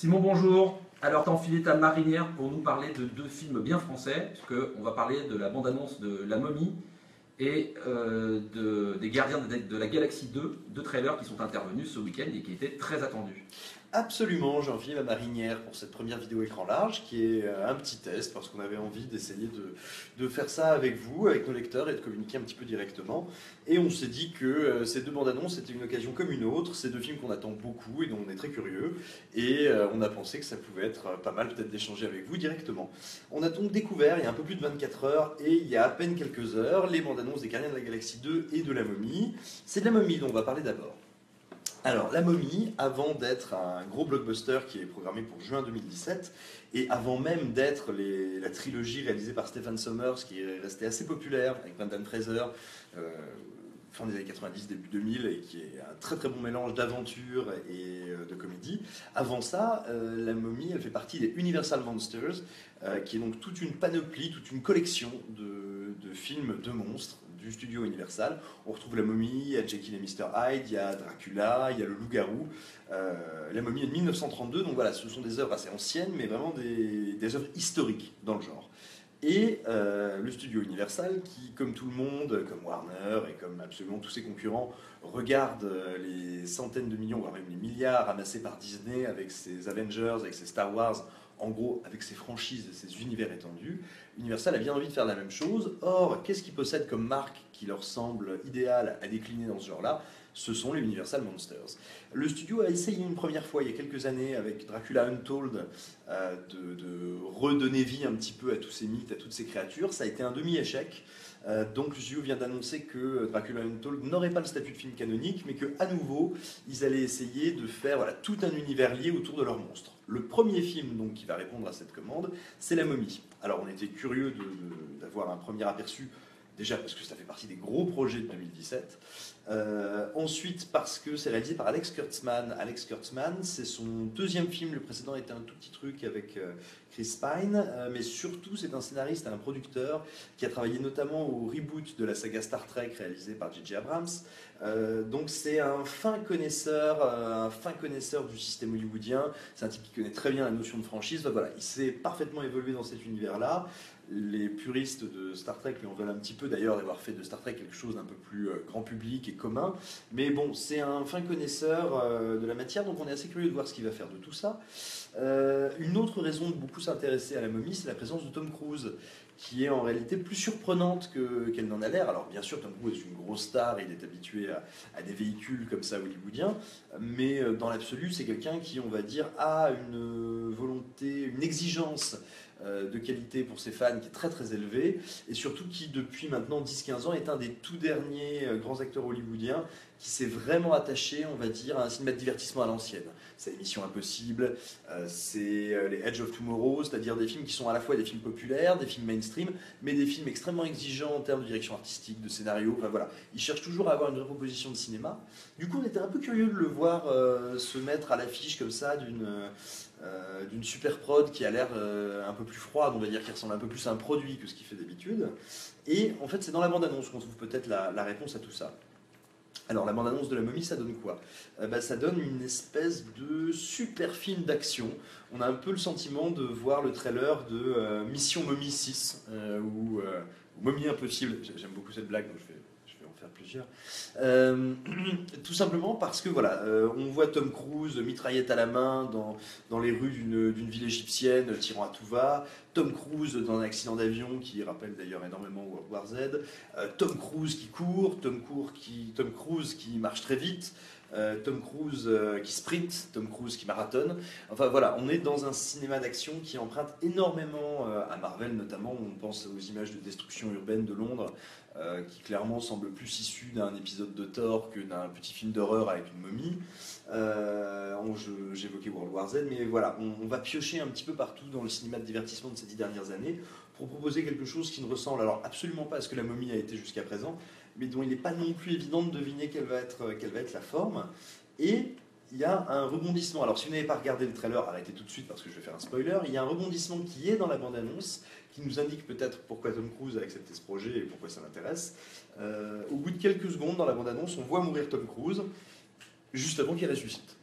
Simon, bonjour. Alors, t'as enfilé ta marinière pour nous parler de deux films bien français, puisqu'on va parler de la bande-annonce de La Momie et des Gardiens de la Galaxie 2, deux trailers qui sont intervenus ce week-end et qui étaient très attendus. Absolument, j'ai envie ma marinière pour cette première vidéo écran large qui est un petit test parce qu'on avait envie d'essayer de faire ça avec vous, avec nos lecteurs et de communiquer un petit peu directement. Et on s'est dit que ces deux bandes annonces c'était une occasion comme une autre, ces deux films qu'on attend beaucoup et dont on est très curieux. Et on a pensé que ça pouvait être pas mal peut-être d'échanger avec vous directement. On a donc découvert il y a un peu plus de 24 heures et il y a à peine quelques heures les bandes annonces des Gardiens de la Galaxie 2 et de La Momie. C'est de La Momie dont on va parler d'abord. Alors, La Momie, avant d'être un gros blockbuster qui est programmé pour juin 2017, et avant même d'être la trilogie réalisée par Stephen Sommers, qui est restée assez populaire, avec Brendan Fraser, fin des années 90, début 2000, et qui est un très très bon mélange d'aventure et de comédie. Avant ça, La Momie, elle fait partie des Universal Monsters, qui est donc toute une panoplie, toute une collection de films de monstres du studio Universal. On retrouve La Momie, il y a Jekyll et Mr Hyde, il y a Dracula, il y a le Loup-garou. La Momie est de 1932, donc voilà, ce sont des œuvres assez anciennes, mais vraiment des œuvres historiques dans le genre. Et le studio Universal, qui, comme tout le monde, comme Warner et comme absolument tous ses concurrents, regarde les centaines de millions, voire même les milliards amassés par Disney avec ses Avengers, avec ses Star Wars, en gros avec ses franchises et ses univers étendus, Universal a bien envie de faire la même chose. Or, qu'est-ce qu'ils possèdent comme marque qui leur semble idéale à décliner dans ce genre-là? Ce sont les Universal Monsters. Le studio a essayé une première fois, il y a quelques années, avec Dracula Untold, de redonner vie un petit peu à tous ces mythes, à toutes ces créatures. Ça a été un demi-échec. Donc le studio vient d'annoncer que Dracula Untold n'aurait pas le statut de film canonique, mais qu'à nouveau, ils allaient essayer de faire tout un univers lié autour de leurs monstres. Le premier film donc, qui va répondre à cette commande, c'est La Momie. Alors on était curieux d'avoir un premier aperçu, déjà parce que ça fait partie des gros projets de 2017. Ensuite parce que c'est réalisé par Alex Kurtzman. Alex Kurtzman, c'est son deuxième film, le précédent était un tout petit truc avec Chris Pine, mais surtout c'est un scénariste et un producteur qui a travaillé notamment au reboot de la saga Star Trek réalisé par J.J. Abrams. Donc c'est un fin connaisseur du système hollywoodien. C'est un type qui connaît très bien la notion de franchise. Voilà, il s'est parfaitement évolué dans cet univers-là. Les puristes de Star Trek lui en veulent un petit peu d'ailleurs d'avoir fait de Star Trek quelque chose d'un peu plus grand public et commun. Mais bon, c'est un fin connaisseur de la matière, donc on est assez curieux de voir ce qu'il va faire de tout ça. Une autre raison de beaucoup s'intéresser à La Momie, c'est la présence de Tom Cruise, qui est en réalité plus surprenante qu'elle n'en a l'air. Alors bien sûr, Tom Cruise est une grosse star, il est habitué à des véhicules comme ça hollywoodiens, mais dans l'absolu, c'est quelqu'un qui, on va dire, a une volonté, une exigence de qualité pour ses fans qui est très très élevée, et surtout qui depuis maintenant 10-15 ans est un des tout derniers grands acteurs hollywoodiens qui s'est vraiment attaché, on va dire, à un cinéma de divertissement à l'ancienne. C'est Mission Impossible, c'est les Edge of Tomorrow, c'est-à-dire des films qui sont à la fois des films populaires, des films mainstream, mais des films extrêmement exigeants en termes de direction artistique, de scénario, enfin voilà. Il cherche toujours à avoir une vraie proposition de cinéma. Du coup, on était un peu curieux de le voir se mettre à l'affiche comme ça d'une super prod qui a l'air un peu plus froide, on va dire, qui ressemble un peu plus à un produit que ce qu'il fait d'habitude. Et en fait, c'est dans la bande-annonce qu'on trouve peut-être la réponse à tout ça. Alors, la bande-annonce de La Momie, ça donne quoi? Ça donne une espèce de super film d'action. On a un peu le sentiment de voir le trailer de Mission Momie 6, ou Momie Impossible. J'aime beaucoup cette blague, donc je vais en faire plusieurs. Tout simplement parce que voilà, on voit Tom Cruise mitraillette à la main dans les rues d'une ville égyptienne tirant à tout va, Tom Cruise dans un accident d'avion qui rappelle d'ailleurs énormément World War Z, Tom Cruise qui court, Tom Cruise qui marche très vite, Tom Cruise qui sprint, Tom Cruise qui marathonne. Enfin voilà, on est dans un cinéma d'action qui emprunte énormément à Marvel notamment. On pense aux images de destruction urbaine de Londres qui clairement semblent plus issues d'un épisode de Thor que d'un petit film d'horreur avec une momie. J'évoquais World War Z, mais voilà, on va piocher un petit peu partout dans le cinéma de divertissement de ces 10 dernières années pour proposer quelque chose qui ne ressemble alors absolument pas à ce que La Momie a été jusqu'à présent, mais dont il n'est pas non plus évident de deviner quelle va être la forme. Et il y a un rebondissement. Alors si vous n'avez pas regardé le trailer, arrêtez tout de suite parce que je vais faire un spoiler. Il y a un rebondissement qui est dans la bande-annonce, qui nous indique peut-être pourquoi Tom Cruise a accepté ce projet et pourquoi ça l'intéresse. Au bout de quelques secondes dans la bande-annonce, on voit mourir Tom Cruise juste avant qu'il ressuscite.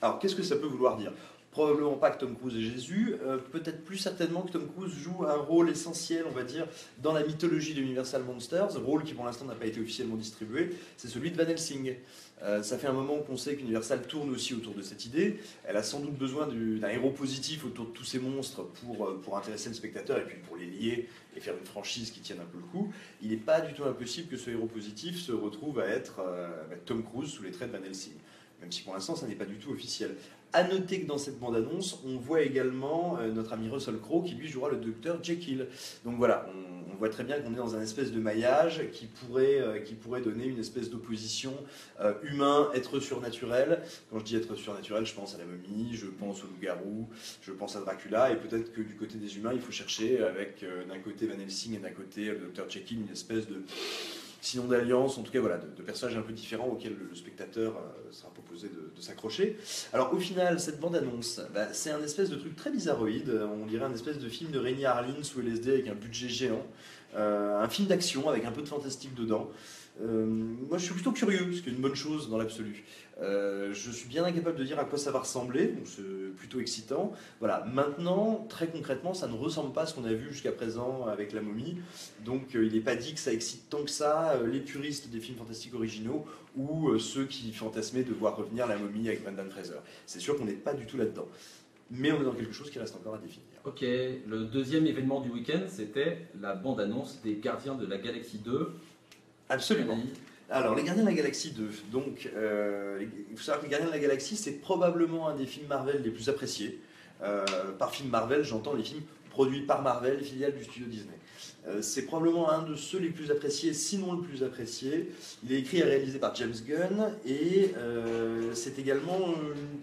Alors qu'est-ce que ça peut vouloir dire? Probablement pas que Tom Cruise est Jésus, peut-être plus certainement que Tom Cruise joue un rôle essentiel, on va dire, dans la mythologie d'Universal Monsters, rôle qui pour l'instant n'a pas été officiellement distribué, c'est celui de Van Helsing. Ça fait un moment qu'on sait qu'Universal tourne aussi autour de cette idée. Elle a sans doute besoin d'un héros positif autour de tous ces monstres pour intéresser le spectateur et puis pour les lier et faire une franchise qui tienne un peu le coup. Il n'est pas du tout impossible que ce héros positif se retrouve à être Tom Cruise sous les traits de Van Helsing. Même si pour l'instant ça n'est pas du tout officiel. A noter que dans cette bande-annonce, on voit également notre ami Russell Crowe qui lui jouera le docteur Jekyll. Donc voilà, on voit très bien qu'on est dans un espèce de maillage qui pourrait donner une espèce d'opposition humain, être surnaturel. Quand je dis être surnaturel, je pense à la momie, je pense au loup-garou, je pense à Dracula, et peut-être que du côté des humains, il faut chercher avec d'un côté Van Helsing et d'un côté le docteur Jekyll, une espèce de... sinon d'alliance, en tout cas voilà, de personnages un peu différents auxquels le spectateur sera proposé de s'accrocher. Alors au final, cette bande-annonce, c'est un espèce de truc très bizarroïde, on dirait un espèce de film de Renny Harlin sous LSD avec un budget géant, un film d'action avec un peu de fantastique dedans. Moi je suis plutôt curieux, ce qui est une bonne chose dans l'absolu. Je suis bien incapable de dire à quoi ça va ressembler, donc c'est plutôt excitant. Voilà, maintenant, très concrètement, ça ne ressemble pas à ce qu'on a vu jusqu'à présent avec La Momie, donc il n'est pas dit que ça excite tant que ça les puristes des films fantastiques originaux ou ceux qui fantasmaient de voir revenir La Momie avec Brendan Fraser. C'est sûr qu'on n'est pas du tout là-dedans, mais on est dans quelque chose qui reste encore à définir. Ok, le deuxième événement du week-end, c'était la bande-annonce des Gardiens de la Galaxie 2. Absolument. Alors, Les Gardiens de la Galaxie 2. Donc, il faut savoir que Les Gardiens de la Galaxie, c'est probablement un des films Marvel les plus appréciés. Par film Marvel, j'entends les films produits par Marvel, filiale du studio Disney. C'est probablement un de ceux les plus appréciés, sinon le plus apprécié. Il est écrit et réalisé par James Gunn et c'est également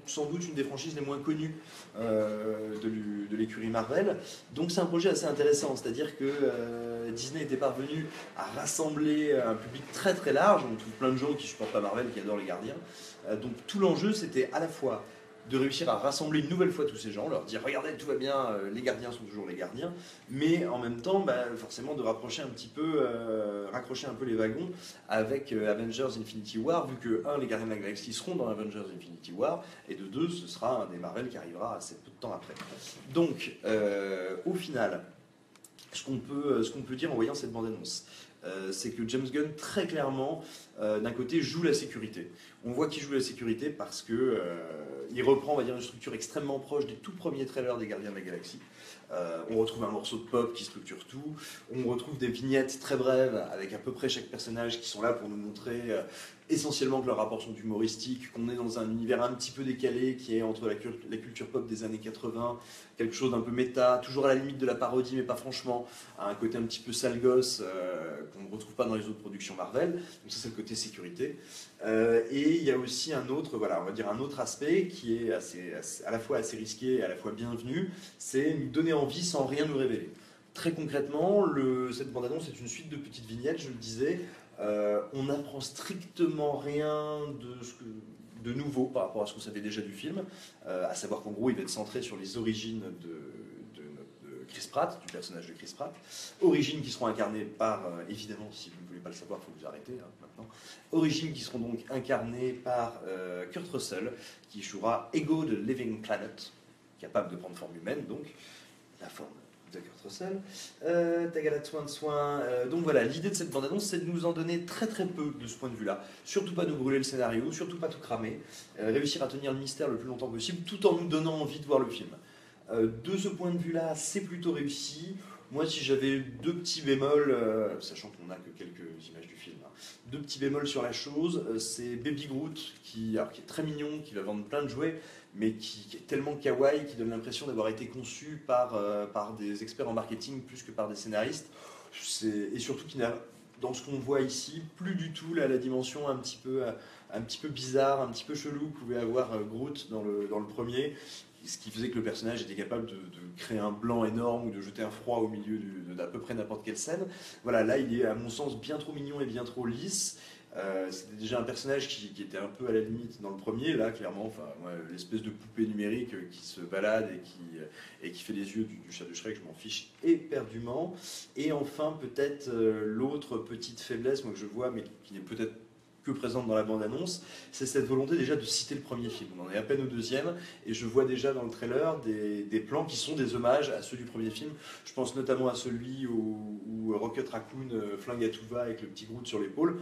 sans doute une des franchises les moins connues de l'écurie Marvel. Donc c'est un projet assez intéressant, c'est-à-dire que Disney était parvenu à rassembler un public très très large. On trouve plein de gens qui ne supportent pas Marvel, qui adorent les Gardiens. Donc tout l'enjeu, c'était à la fois de réussir à rassembler une nouvelle fois tous ces gens, leur dire regardez tout va bien, les gardiens sont toujours les gardiens, mais en même temps forcément de raccrocher un peu les wagons avec Avengers Infinity War, vu que les gardiens de la galaxie seront dans Avengers Infinity War, et de deux, ce sera un des Marvel qui arrivera assez peu de temps après. Donc au final, ce qu'on peut dire en voyant cette bande-annonce, c'est que James Gunn, très clairement, d'un côté, joue la sécurité. On voit qu'il joue la sécurité parce que il reprend, on va dire, une structure extrêmement proche des tout premiers trailers des Gardiens de la Galaxie. On retrouve un morceau de pop qui structure tout. On retrouve des vignettes très brèves avec à peu près chaque personnage qui sont là pour nous montrer essentiellement que leurs rapports sont humoristiques, qu'on est dans un univers un petit peu décalé qui est entre la culture pop des années 80, quelque chose d'un peu méta, toujours à la limite de la parodie mais pas franchement, à un côté un petit peu sale gosse qu'on ne retrouve pas dans les autres productions Marvel. Donc ça c'est le côté sécurité. Et il y a aussi un autre aspect qui est à la fois assez risqué et à la fois bienvenu, c'est nous donner envie sans rien nous révéler. Très concrètement, cette bande-annonce est une suite de petites vignettes, je le disais. On n'apprend strictement rien de nouveau par rapport à ce qu'on savait déjà du film, à savoir qu'en gros il va être centré sur les origines de Chris Pratt, du personnage de Chris Pratt, origines qui seront incarnées par, évidemment si vous ne voulez pas le savoir, il faut vous arrêter maintenant, origines qui seront donc incarnées par Kurt Russell, qui jouera Ego de Living Planet, capable de prendre forme humaine, donc la forme de Kurt Russell. Tagala de soin. Donc voilà, l'idée de cette bande-annonce, c'est de nous en donner très très peu de ce point de vue-là. Surtout pas nous brûler le scénario, surtout pas tout cramer, réussir à tenir le mystère le plus longtemps possible, tout en nous donnant envie de voir le film. De ce point de vue-là, c'est plutôt réussi. Moi, si j'avais deux petits bémols, sachant qu'on n'a que quelques images du film, deux petits bémols sur la chose, c'est Baby Groot, qui est très mignon, qui va vendre plein de jouets, mais qui est tellement kawaii, qui donne l'impression d'avoir été conçu par des experts en marketing plus que par des scénaristes. Et surtout qui n'a, dans ce qu'on voit ici, plus du tout la dimension un petit peu bizarre, un petit peu chelou que pouvait avoir Groot dans le premier, ce qui faisait que le personnage était capable de créer un blanc énorme ou de jeter un froid au milieu d'à peu près n'importe quelle scène. Voilà, là il est à mon sens bien trop mignon et bien trop lisse. C'était déjà un personnage qui était un peu à la limite dans le premier, là clairement, l'espèce de poupée numérique qui se balade et qui fait les yeux du chat de Shrek, je m'en fiche éperdument. Et enfin peut-être l'autre petite faiblesse moi, que je vois, mais qui n'est peut-être que présente dans la bande-annonce, c'est cette volonté déjà de citer le premier film. On en est à peine au deuxième, et je vois déjà dans le trailer des plans qui sont des hommages à ceux du premier film. Je pense notamment à celui où Rocket Raccoon flingue à tout va avec le petit Groot sur l'épaule.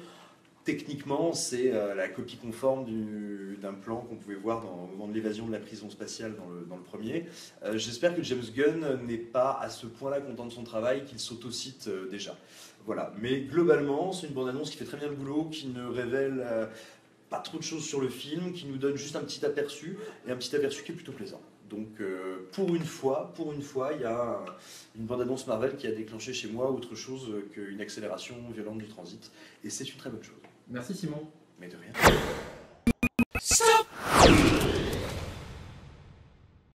Techniquement, c'est la copie conforme d'un plan qu'on pouvait voir au moment de l'évasion de la prison spatiale dans le premier. J'espère que James Gunn n'est pas à ce point-là content de son travail, qu'il s'autocite déjà. Voilà. Mais globalement, c'est une bande-annonce qui fait très bien le boulot, qui ne révèle pas trop de choses sur le film, qui nous donne juste un petit aperçu, et un petit aperçu qui est plutôt plaisant. Donc pour une fois, il y a une bande-annonce Marvel qui a déclenché chez moi autre chose qu'une accélération violente du transit. Et c'est une très bonne chose. Merci Simon. Mais de rien.